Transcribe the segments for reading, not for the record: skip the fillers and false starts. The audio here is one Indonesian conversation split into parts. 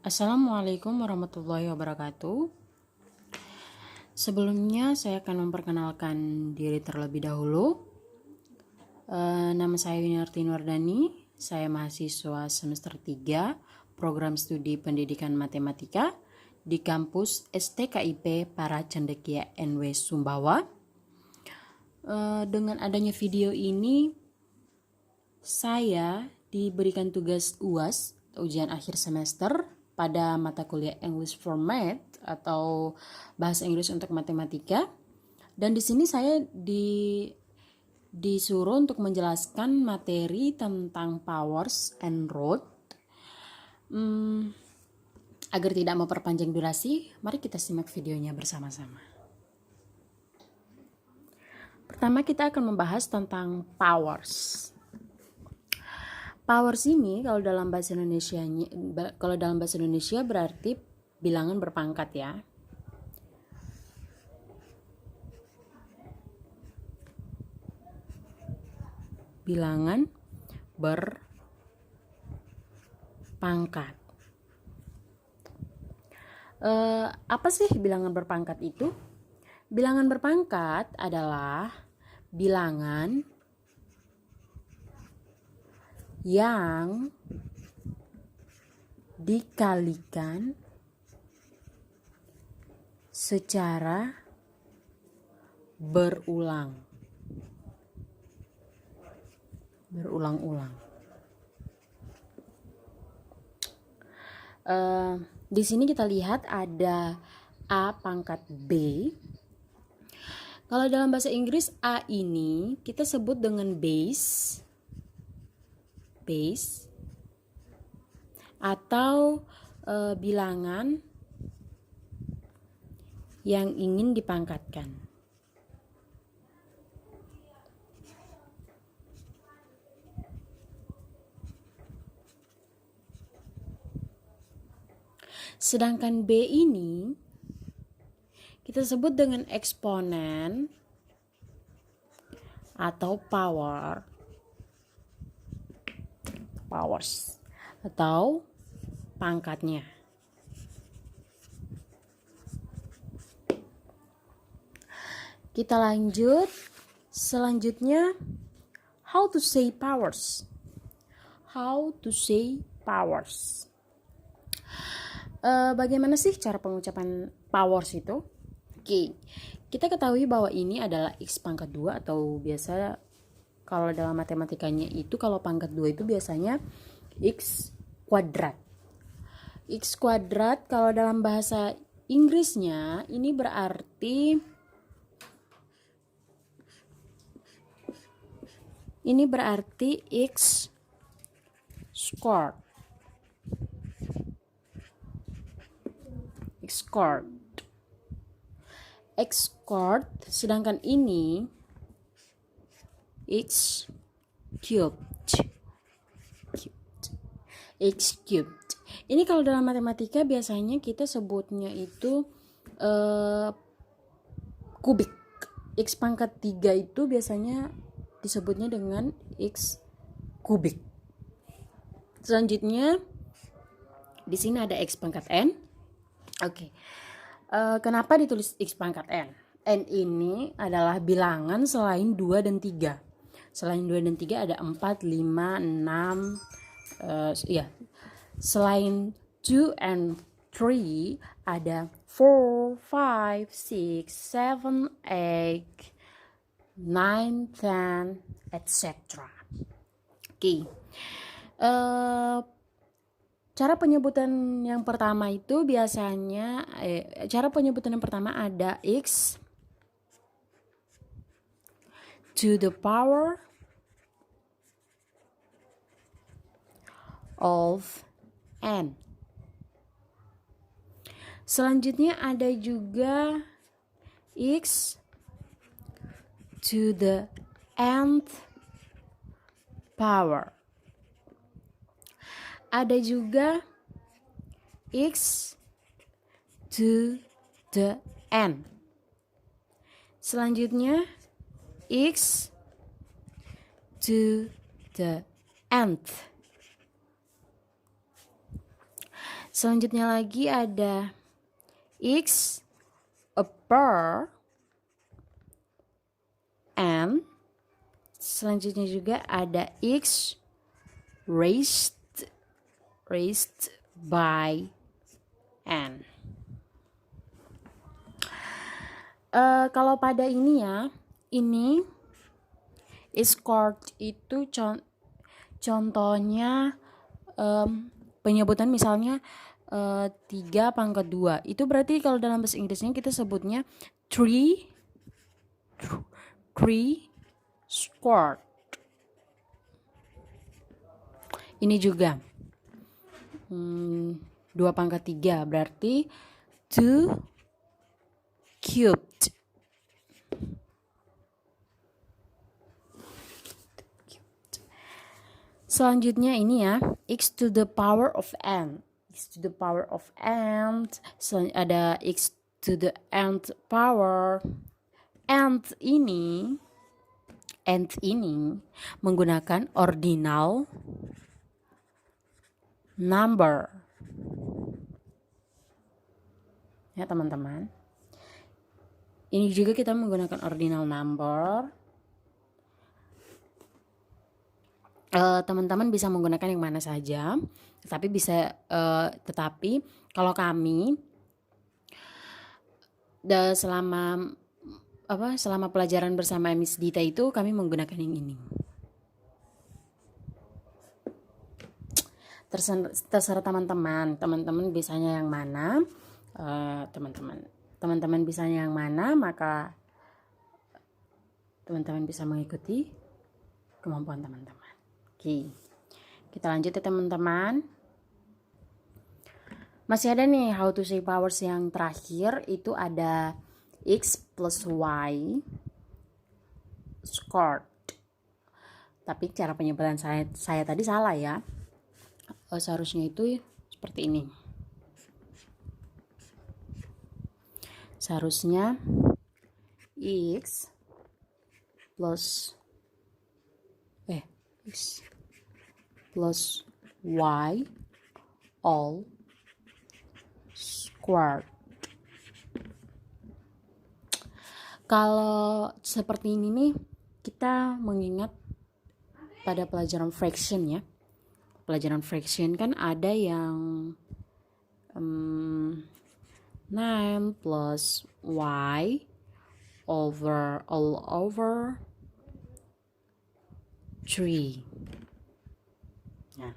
Assalamualaikum warahmatullahi wabarakatuh. Sebelumnya saya akan memperkenalkan diri terlebih dahulu. Nama saya Yuniarti Wardani. Saya mahasiswa semester 3 Program Studi Pendidikan Matematika di kampus STKIP Paracendekia NW Sumbawa. Dengan adanya video ini, saya diberikan tugas UAS, ujian akhir semester, pada mata kuliah English for Math atau bahasa Inggris untuk matematika. Dan di sini saya disuruh untuk menjelaskan materi tentang powers and root. Agar tidak memperpanjang durasi, mari kita simak videonya bersama-sama. Pertama kita akan membahas tentang powers. Powers ini kalau dalam bahasa Indonesia berarti bilangan berpangkat ya. Bilangan berpangkat. Apa sih bilangan berpangkat itu? Bilangan berpangkat adalah bilangan yang dikalikan secara berulang-ulang. Di sini kita lihat ada A pangkat B. Kalau dalam bahasa Inggris A ini kita sebut dengan base atau bilangan yang ingin dipangkatkan. Sedangkan B ini kita sebut dengan eksponen atau powers atau pangkatnya. Kita lanjut. Selanjutnya, how to say powers. Bagaimana sih cara pengucapan powers itu? Oke, kita ketahui bahwa ini adalah x pangkat 2 atau biasa kalau dalam matematikanya itu kalau pangkat 2 itu biasanya x kuadrat. X kuadrat kalau dalam bahasa Inggrisnya ini berarti x squared. X squared, sedangkan ini x cubed. Ini kalau dalam matematika biasanya kita sebutnya itu kubik. X pangkat 3 itu biasanya disebutnya dengan x kubik. Selanjutnya di sini ada x pangkat n. Oke. Kenapa ditulis x pangkat n? N ini adalah bilangan selain 2 dan 3. Selain 2 dan 3 ada 4, 5, 6. Selain 2 and 3 ada 4, 5, 6, 7, 8, 9, 10, etc. Oke. Cara penyebutan yang pertama itu biasanya ada x to the power of n. Selanjutnya ada juga x to the nth power. Ada juga x to the n. Selanjutnya x to the nth. Selanjutnya lagi ada x upper n. Selanjutnya juga ada x raised by n. Kalau pada ini ya, ini escort itu contohnya penyebutan misalnya 3 pangkat 2. Itu berarti kalau dalam bahasa Inggrisnya kita sebutnya 3 squared. Ini juga 2 pangkat 3 berarti 2 cubed. Selanjutnya ini ya, x to the power of n. X to the power of n. Ada x to the nth power. Nth ini menggunakan ordinal number. Ya teman-teman. Ini juga kita menggunakan ordinal number. Teman-teman bisa menggunakan yang mana saja, tapi tetapi kalau kami selama pelajaran bersama Miss Dita itu kami menggunakan yang ini. Terserah teman-teman bisanya yang mana, teman-teman bisanya yang mana, maka teman-teman bisa mengikuti kemampuan teman-teman. Oke, kita lanjut ya teman-teman. Masih ada nih how to say powers yang terakhir, itu ada x plus y squared. Tapi cara penyebutan saya tadi salah ya. Seharusnya itu seperti ini. Seharusnya x plus y all squared. Kalau seperti ini nih, kita mengingat pada pelajaran fraction ya. Pelajaran fraction kan ada yang 9 plus y all over 3. Nah,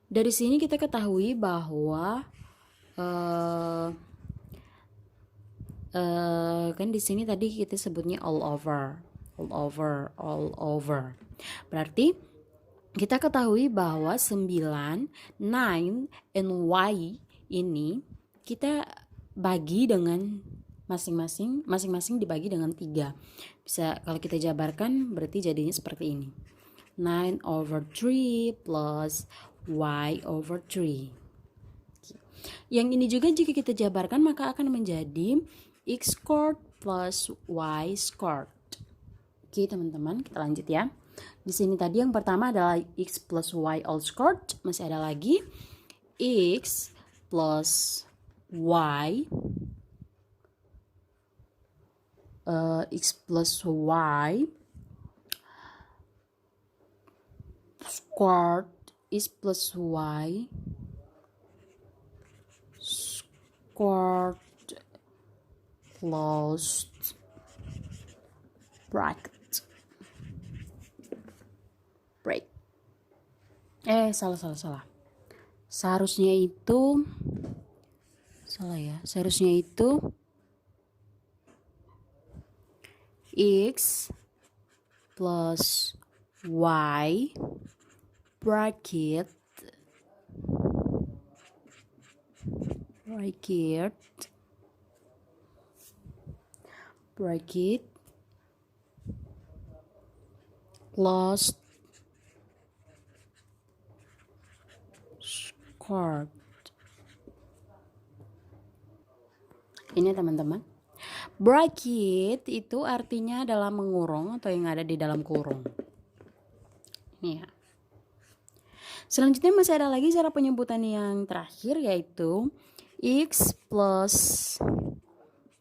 dari sini kita ketahui bahwa kan di sini tadi kita sebutnya all over. Berarti kita ketahui bahwa 9, 9, and y ini kita bagi dengan masing-masing dibagi dengan 3. Bisa kalau kita jabarkan berarti jadinya seperti ini. 9 over 3 plus y over 3. Yang ini juga jika kita jabarkan maka akan menjadi x squared plus y squared. Oke teman-teman, kita lanjut ya. Di sini tadi yang pertama adalah x plus y all squared. Masih ada lagi x plus y x plus y squared is plus y squared closed bracket. Break. Salah. Seharusnya itu x plus y bracket closed squared. Ini teman-teman, bracket itu artinya adalah mengurung atau yang ada di dalam kurung. Ini ya. Selanjutnya masih ada lagi cara penyebutan yang terakhir, yaitu x plus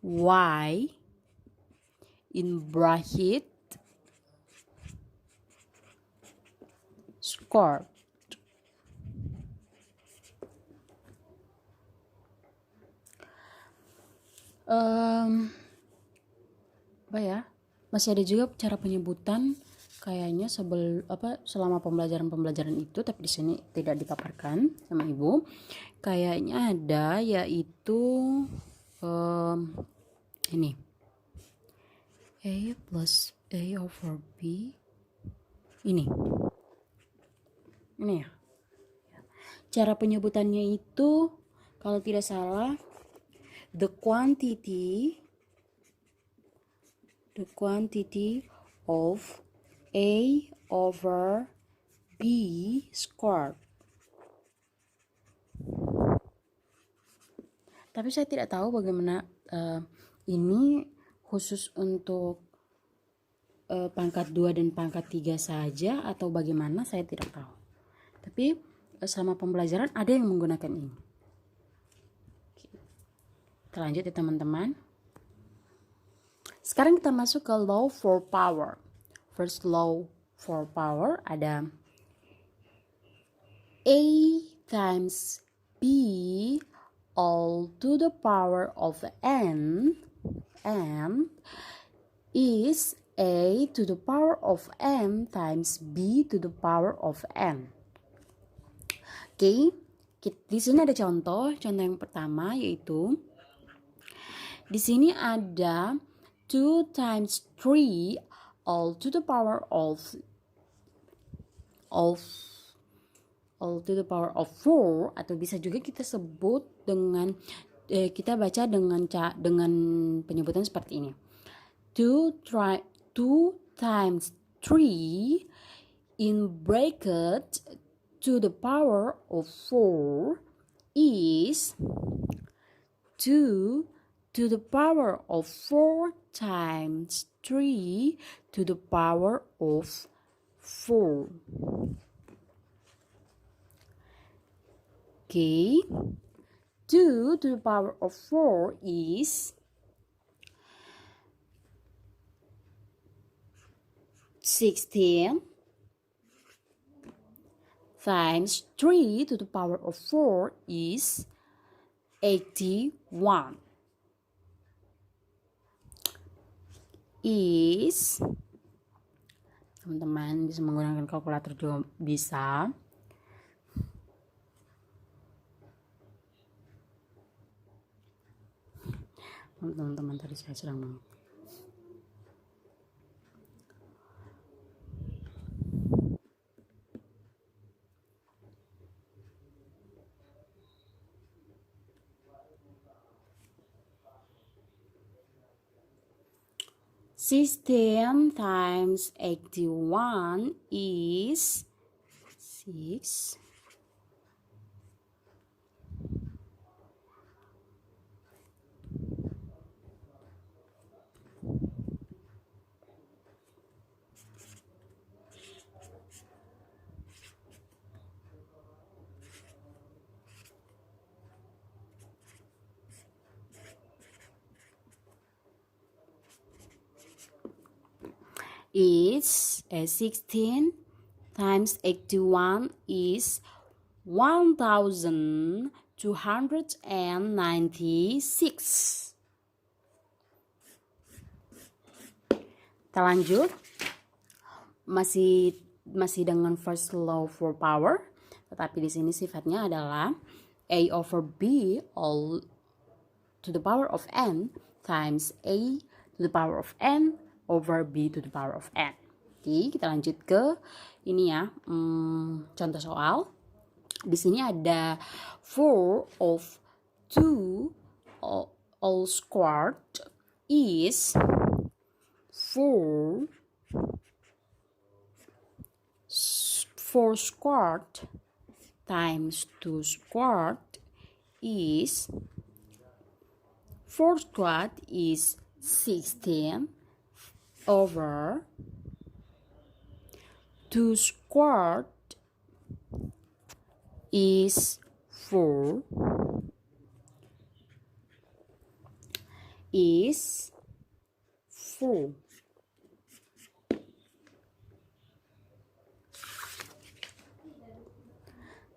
y in bracket squared. Apa ya? Masih ada juga cara penyebutan kayaknya selama pembelajaran itu, tapi di sini tidak dipaparkan sama ibu. Kayaknya ada, yaitu ini a plus a over b, ini ya. Cara penyebutannya itu kalau tidak salah the quantity of a over b squared. Tapi saya tidak tahu bagaimana ini khusus untuk pangkat 2 dan pangkat 3 saja atau bagaimana, saya tidak tahu. Tapi selama pembelajaran ada yang menggunakan ini. Kita lanjut ya teman-teman. Sekarang kita masuk ke law for power. First law for power ada a times b all to the power of n is a to the power of n times b to the power of n. Oke, di sini ada contoh yang pertama, yaitu di sini ada 2 times 3 all to the power of 4, atau bisa juga kita sebut dengan kita baca dengan penyebutan seperti ini. 2 times 3 in bracket to the power of 4 is 2 to the power of 4 times 3 to the power of 4. Okay, 2 to the power of 4 is 16 times 3 to the power of 4 is 81. Is, teman-teman bisa menggunakan kalkulator juga bisa. Teman-teman tadi saya sedang 16 times 81 is 6. Is 16 times 81 is 1296. Kita lanjut, masih dengan first law for power, tetapi di sini sifatnya adalah a over b all to the power of n times a to the power of n over b to the power of n. Oke, kita lanjut ke ini ya, contoh soal. Di sini ada 4 of 2 all squared is 4 squared times 2 squared is 4 squared is 16 over 2 squared is 4 is 4.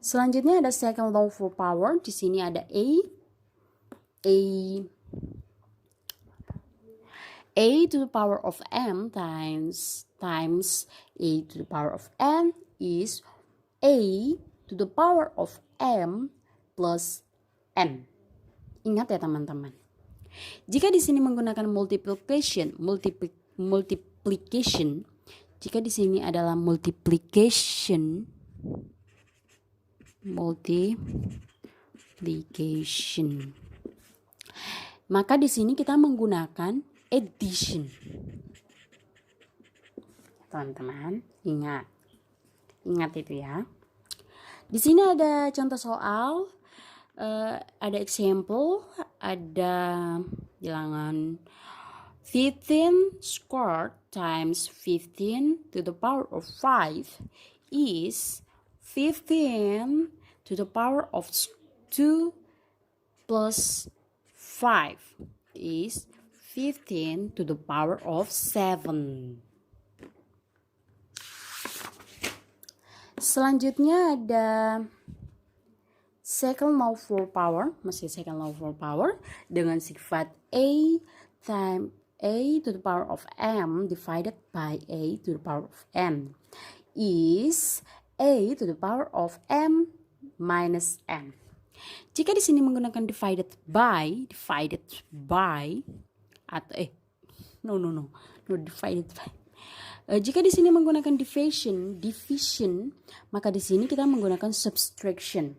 Selanjutnya ada second law for power. Di sini ada a to the power of m times a to the power of m is a to the power of m plus n. Ingat ya teman-teman. Jika di sini menggunakan multiplication, jika di sini adalah multiplication, maka di sini kita menggunakan addition. Teman-teman, ingat itu ya. Di sini ada contoh soal, ada example, ada bilangan 15 squared times 15 to the power of 5 is 15 to the power of 2 plus 5 is 15 to the power of 7. Selanjutnya ada second law for power, masih second law for power dengan sifat a times a to the power of m divided by a to the power of n is a to the power of m minus n. Jika di sini menggunakan divided by atau divided by. Jika di sini menggunakan division, maka di sini kita menggunakan subtraction.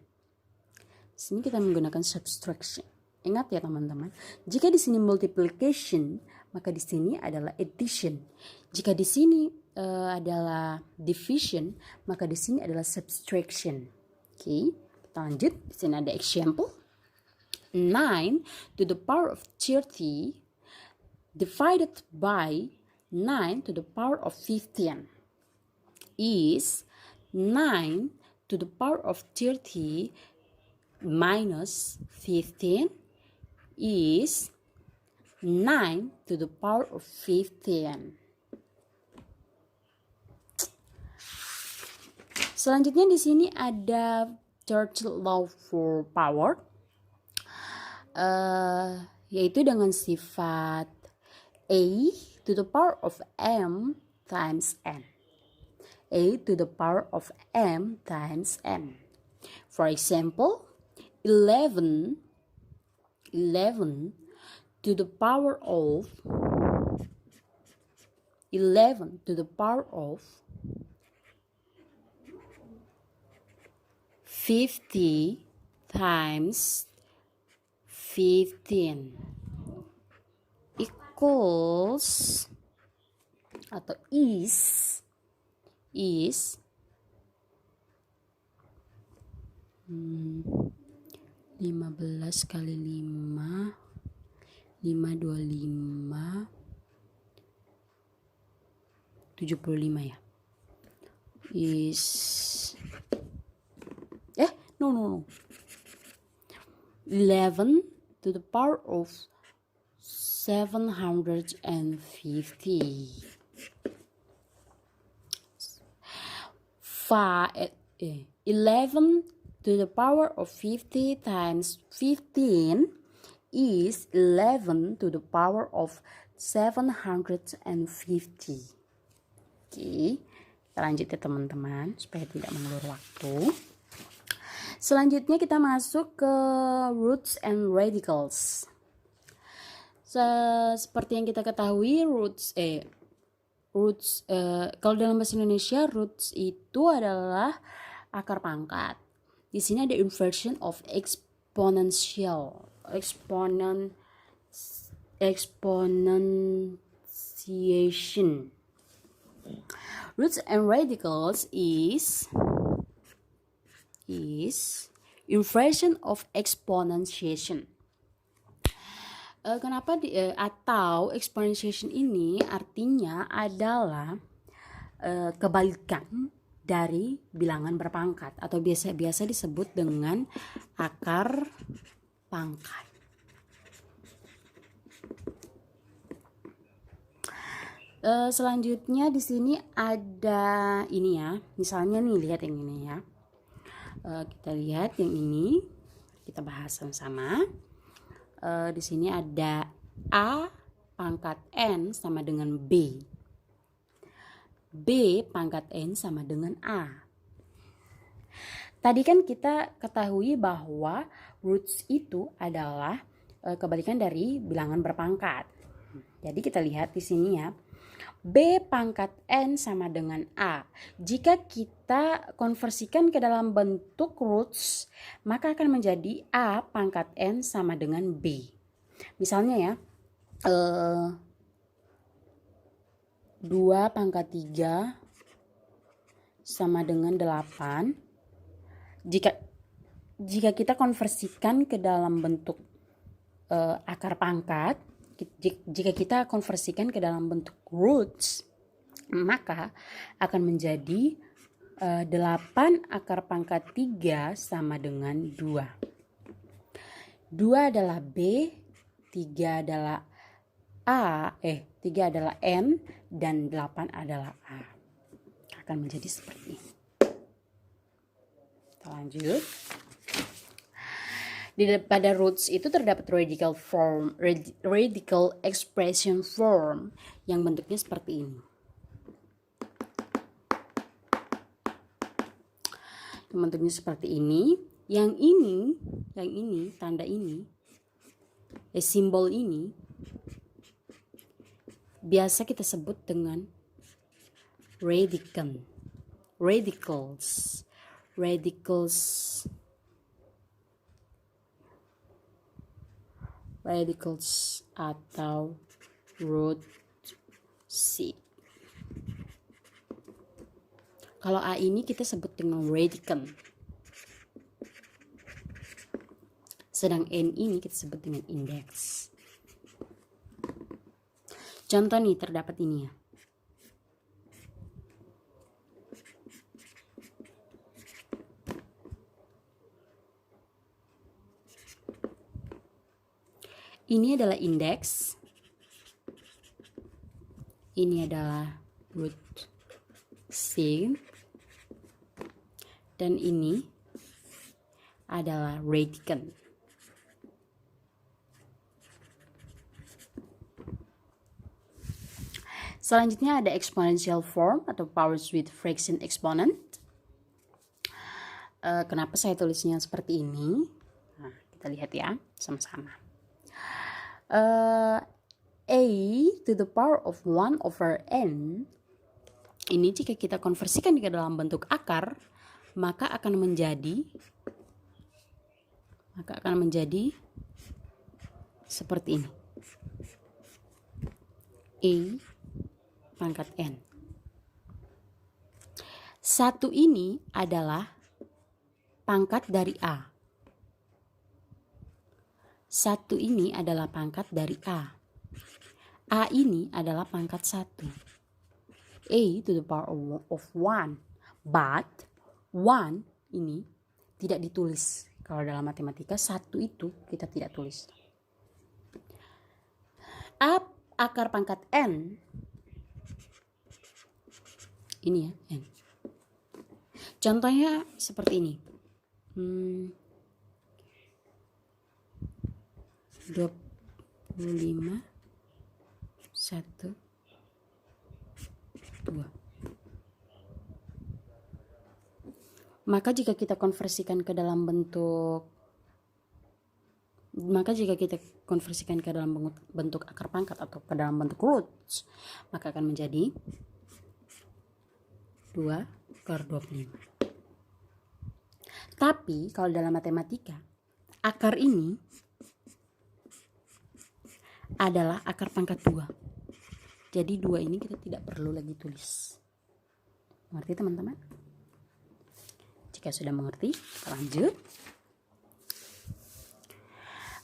Ingat ya teman-teman. Jika di sini multiplication, maka di sini adalah addition. Jika di sini adalah division, maka di sini adalah subtraction. Oke, kita lanjut. Di sini ada example. 9 to the power of 30 divided by 9 to the power of 15 is 9 to the power of 30 minus 15 is 9 to the power of 15. Selanjutnya di sini ada third law for power, yaitu dengan sifat a to the power of m times n. A to the power of m times n. For example, 11 to the power of 50 times 15 equals atau is 15 kali 5 525 75 ya. Is 11 to the power of 750. 11 to the power of 50 times 15 is 11 to the power of 750. Oke, kita lanjut ya teman-teman supaya tidak mengulur waktu. Selanjutnya kita masuk ke roots and radicals. Seperti yang kita ketahui, kalau dalam bahasa Indonesia roots itu adalah akar pangkat. Di sini ada inversion of exponentiation. Roots and radicals is inversion of exponentiation. Kenapa atau exponentiation ini artinya adalah kebalikan dari bilangan berpangkat atau biasa disebut dengan akar pangkat. Selanjutnya di sini ada ini ya, misalnya nih lihat yang ini ya. Kita lihat yang ini, kita bahas sama-sama. Di sini ada A pangkat N sama dengan B. B pangkat N sama dengan A. Tadi kan kita ketahui bahwa roots itu adalah kebalikan dari bilangan berpangkat. Jadi kita lihat di sini ya. B pangkat N sama dengan A. Jika kita konversikan ke dalam bentuk roots, maka akan menjadi A pangkat N sama dengan B. Misalnya ya, 2 pangkat 3 sama dengan 8. Jika kita konversikan ke dalam bentuk akar pangkat, jika kita konversikan ke dalam bentuk roots, maka akan menjadi 8 akar pangkat 3 sama dengan 2. 2 adalah B, 3 adalah A, 3 adalah N, dan 8 adalah A. Akan menjadi seperti ini. Kita lanjut. Pada roots itu terdapat radical expression form yang bentuknya seperti ini. Bentuknya seperti ini. Yang ini, tanda ini, simbol ini biasa kita sebut dengan radicals atau root seed. Kalau A ini kita sebut dengan radicand. Sedang N ini kita sebut dengan index. Contoh nih terdapat ini ya. Ini adalah indeks. Ini adalah root seed. Dan ini adalah radicand. Selanjutnya ada exponential form atau powers with fraction exponent. Kenapa saya tulisnya seperti ini? Nah, kita lihat ya sama-sama. A to the power of 1 over N. Ini jika kita konversikan ke dalam bentuk akar, maka akan menjadi seperti ini. A pangkat N. 1 ini adalah pangkat dari A. 1 ini adalah pangkat dari A. A ini adalah pangkat 1. A to the power of 1. But 1 ini tidak ditulis. Kalau dalam matematika 1 itu kita tidak tulis. A akar pangkat N. Ini ya, N. Contohnya seperti ini. 25 1 2. Maka jika kita konversikan ke dalam bentuk akar pangkat atau ke dalam bentuk roots, maka akan menjadi 2/25. Tapi kalau dalam matematika, akar ini adalah akar pangkat 2. Jadi 2 ini kita tidak perlu lagi tulis. Mengerti teman-teman? Jika sudah mengerti, kita lanjut.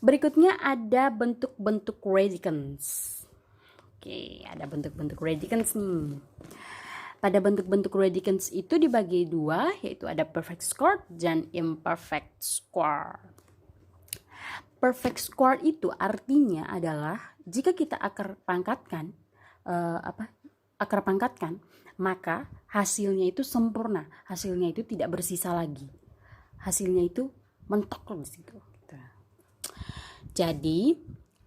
Berikutnya ada bentuk-bentuk radicands. Oke, ada bentuk-bentuk radicands nih. Pada bentuk-bentuk radicand itu dibagi dua, yaitu ada perfect square dan imperfect square. Perfect square itu artinya adalah jika kita akar pangkatkan, maka hasilnya itu sempurna, hasilnya itu tidak bersisa lagi, hasilnya itu mentok di situ. Jadi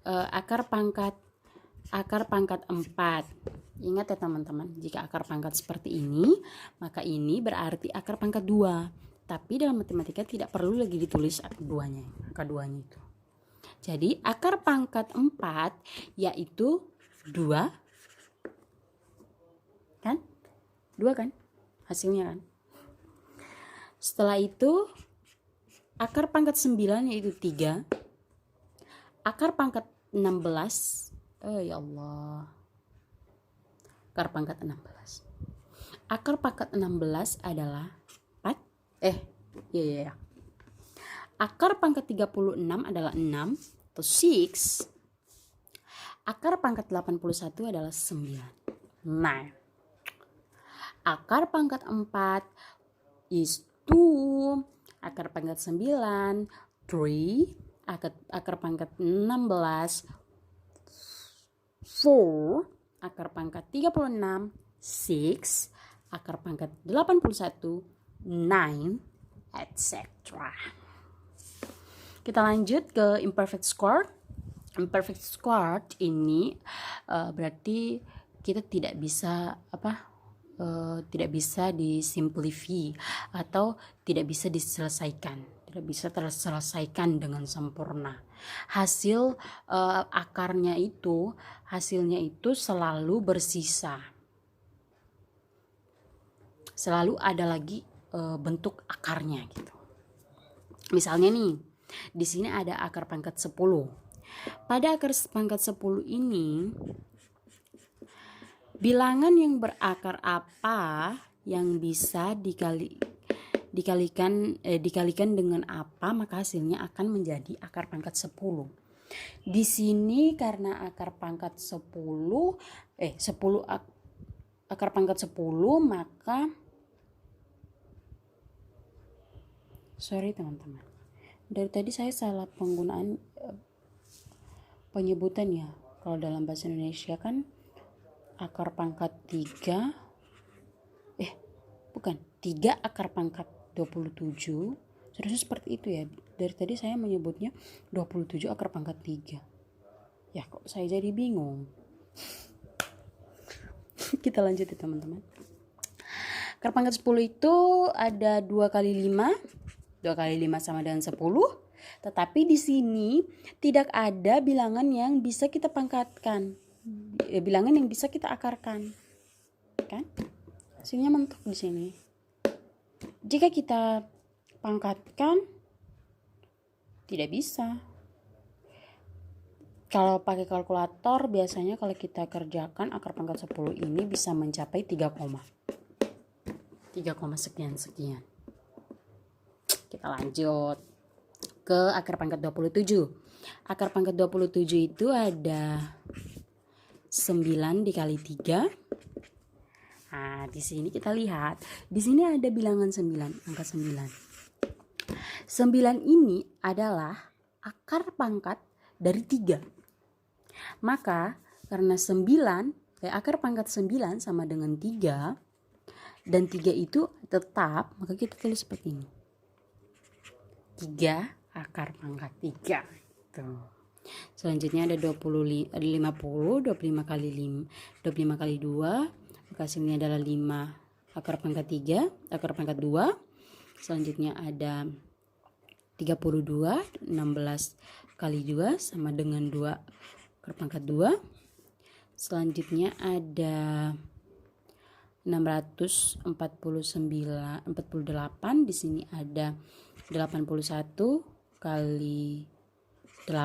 akar pangkat 4. Ingat ya teman-teman, jika akar pangkat seperti ini, maka ini berarti akar pangkat 2. Tapi dalam matematika tidak perlu lagi ditulis akar 2-nya itu. Jadi akar pangkat 4 yaitu 2. Kan? 2 kan? Hasilnya kan? Setelah itu akar pangkat 9 yaitu 3. Akar pangkat 16. Ya Allah. Akar pangkat 16. Akar pangkat 16 adalah 4. Ya. Akar pangkat 36 adalah 6 atau 6. Akar pangkat 81 adalah 9. Nah, akar pangkat 4 is 2. Akar pangkat 9 3. Akar pangkat 16 4. Akar pangkat 36 6. Akar pangkat 81 9, etc. Kita lanjut ke imperfect square. Imperfect square ini berarti kita tidak bisa disimplify atau tidak bisa diselesaikan, tidak bisa terselesaikan dengan sempurna. Hasilnya itu selalu bersisa, selalu ada lagi bentuk akarnya gitu. Misalnya nih, di sini ada akar pangkat 10. Pada akar pangkat 10 ini, bilangan yang berakar apa yang bisa dikalikan dengan apa, maka hasilnya akan menjadi akar pangkat 10. Di sini karena akar pangkat 10 akar pangkat 10, maka sorry teman-teman, dari tadi saya salah penggunaan penyebutan ya. Kalau dalam bahasa Indonesia kan akar pangkat 3 akar pangkat 27, seharusnya seperti itu ya. Dari tadi saya menyebutnya 27 akar pangkat 3. Ya kok saya jadi bingung. Kita lanjut ya teman-teman. Akar pangkat 10 itu ada 2 kali 5. 2 kali 5 sama dengan 10. Tetapi di sini tidak ada bilangan yang bisa kita pangkatkan. Bilangan yang bisa kita akarkan. Kan? Hasilnya mentok di sini. Jika kita pangkatkan, tidak bisa. Kalau pakai kalkulator, biasanya kalau kita kerjakan akar pangkat 10 ini bisa mencapai 3 sekian. Kita lanjut ke akar pangkat 27. Akar pangkat 27 itu ada 9 dikali 3. Nah, di sini kita lihat. Di sini ada bilangan 9, angka 9. 9 ini adalah akar pangkat dari 3. Maka karena akar pangkat 9 sama dengan 3 dan 3 itu tetap, maka kita tulis seperti ini. 3 akar pangkat 3. Tuh. Selanjutnya ada 50, 25 kali 2, maka hasilnya adalah 5 akar pangkat 3, akar pangkat 2. Selanjutnya ada 32, 16 kali 2 sama dengan 2 akar pangkat 2. Selanjutnya ada 648, di sini ada 81 kali 8,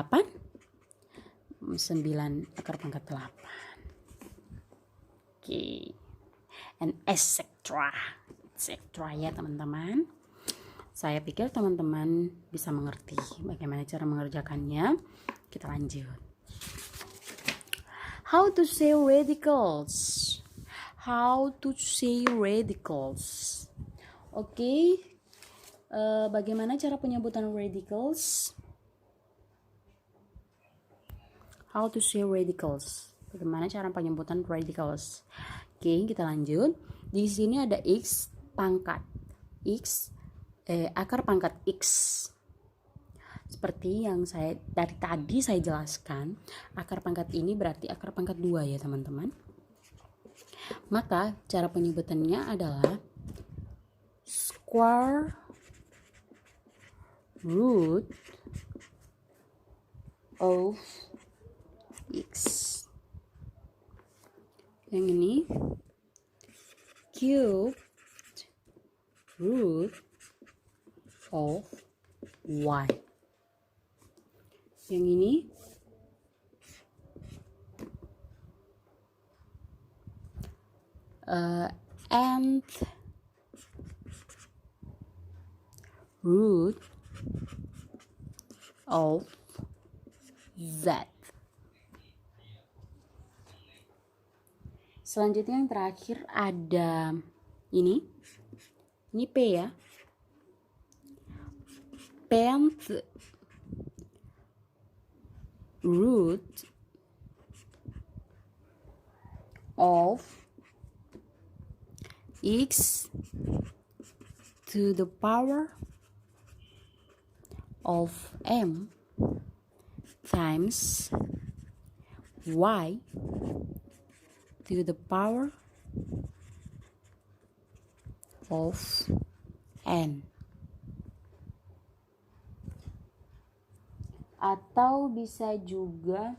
9 akar pangkat 8. Oke. And etc. ya teman-teman. Saya pikir teman-teman bisa mengerti bagaimana cara mengerjakannya. Kita lanjut. How to say radicals. how to say radicals. Oke, bagaimana cara penyebutan radicals? How to say radicals. Bagaimana cara penyebutan radicals? Oke, kita lanjut. Di sini ada x pangkat x, akar pangkat x. Seperti yang dari tadi saya jelaskan, akar pangkat ini berarti akar pangkat 2 ya teman-teman. Maka cara penyebutannya adalah square root of x. Yang ini cubed root of y. Yang ini nth root of z. Selanjutnya yang terakhir ada ini P ya. Nth root of x to the power of m times y to the power of n. Atau bisa juga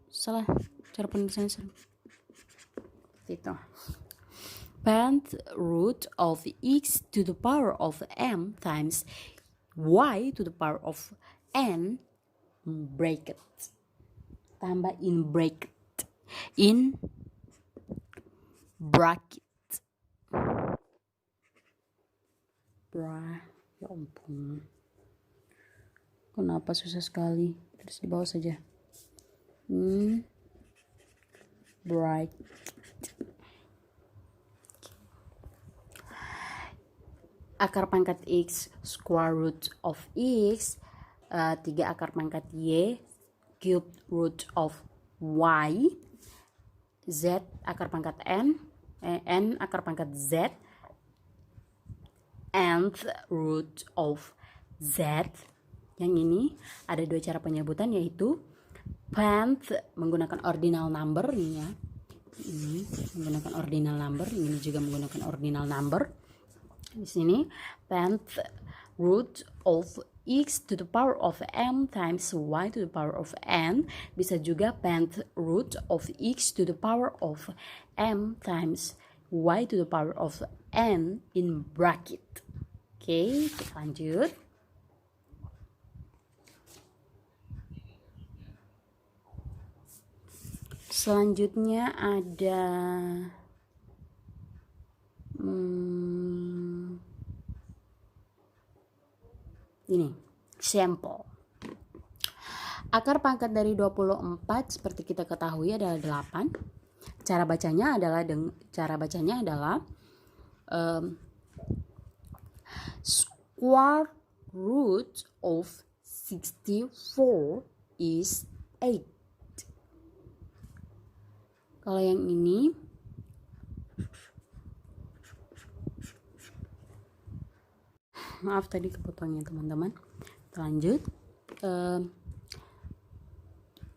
salah cara penulisannya itu. Nth root of x to the power of m times y to the power of n bracket. Tambah in bracket. In bracket. Ya ampun. Kenapa susah sekali? Terus di bawah saja. Bracket. Akar pangkat x square root of x, 3 akar pangkat y cube root of y, z akar pangkat n akar pangkat z, nth root of z. Yang ini ada 2 cara penyebutan, yaitu nth menggunakan ordinal number ini ya. Ini menggunakan ordinal number, ini juga menggunakan ordinal number. Di sini nth root of x to the power of m times y to the power of n, bisa juga nth root of x to the power of m times y to the power of n in bracket. Oke, kita lanjut. Selanjutnya ada ini sampel. Akar pangkat dari 24 seperti kita ketahui adalah 8. Cara bacanya adalah square root of 64 is 8. Kalau yang ini maaf tadi kepotongnya teman-teman. Kita lanjut.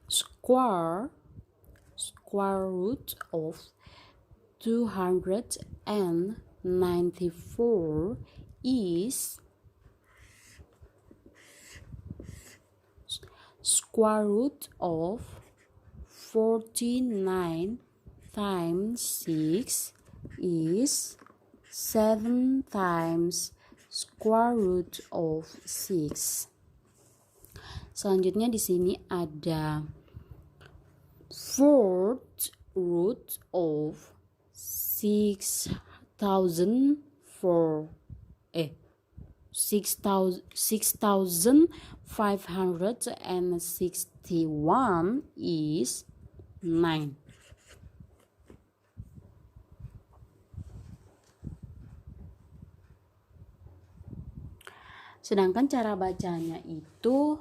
Square root of 294 is square root of 49 times 6 is 7 times square root of 6. Selanjutnya di sini ada fourth root of 6,004. 6,561 is 9. Sedangkan cara bacanya itu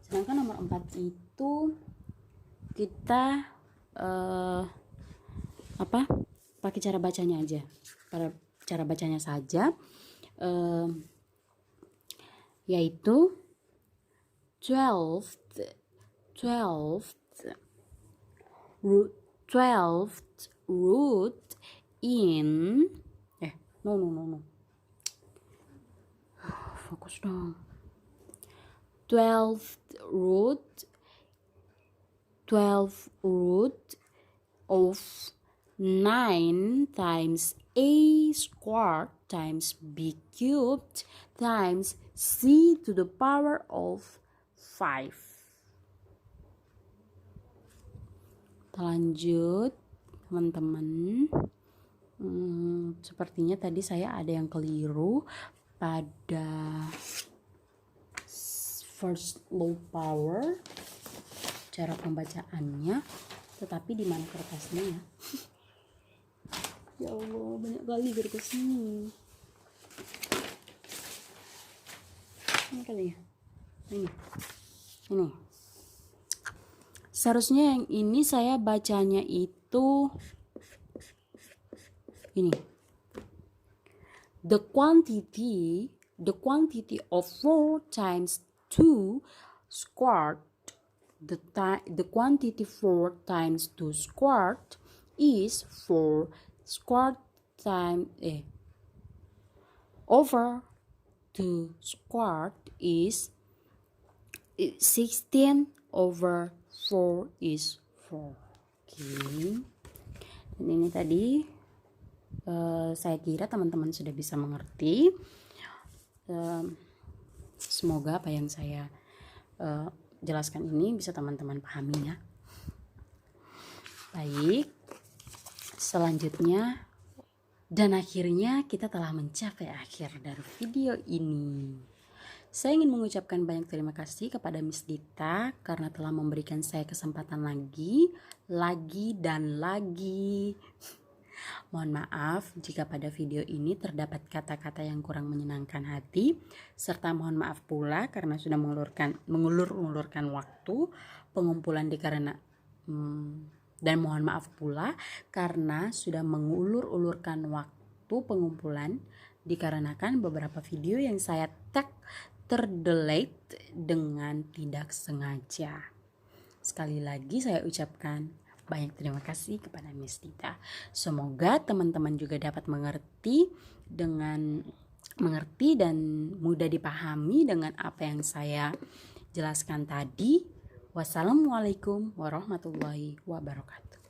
sedangkan nomor 4 itu kita pakai cara bacanya aja. Cara bacanya saja yaitu 12th root in no. Fokus dong. 12 root of 9 times a squared times b cubed times c to the power of 5. Kita lanjut teman-teman. Sepertinya tadi saya ada yang keliru pada first low power cara pembacaannya, tetapi di mana kertasnya ya? Ya Allah, banyak kali kertasnya. Ini kali ya? Ini. Seharusnya yang ini saya bacanya itu ini. The quantity of 4 times 2 squared, the quantity 4 times 2 squared is 4 squared times over 2 squared is 16 over 4 is 4. Okay. Dan ini tadi saya kira teman-teman sudah bisa mengerti. Semoga apa yang saya jelaskan ini bisa teman-teman pahami ya. Baik, selanjutnya dan akhirnya kita telah mencapai akhir dari video ini. Saya ingin mengucapkan banyak terima kasih kepada Miss Dita karena telah memberikan saya kesempatan lagi dan lagi. Mohon maaf jika pada video ini terdapat kata-kata yang kurang menyenangkan hati, serta mohon maaf pula karena sudah mengulur-ulurkan waktu pengumpulan dan mohon maaf pula karena sudah mengulur-ulurkan waktu pengumpulan dikarenakan beberapa video yang saya tag terdelete dengan tidak sengaja. Sekali lagi saya ucapkan banyak terima kasih kepada Miss Dita. Semoga teman-teman juga dapat mengerti dan mudah dipahami dengan apa yang saya jelaskan tadi. Wassalamualaikum warahmatullahi wabarakatuh.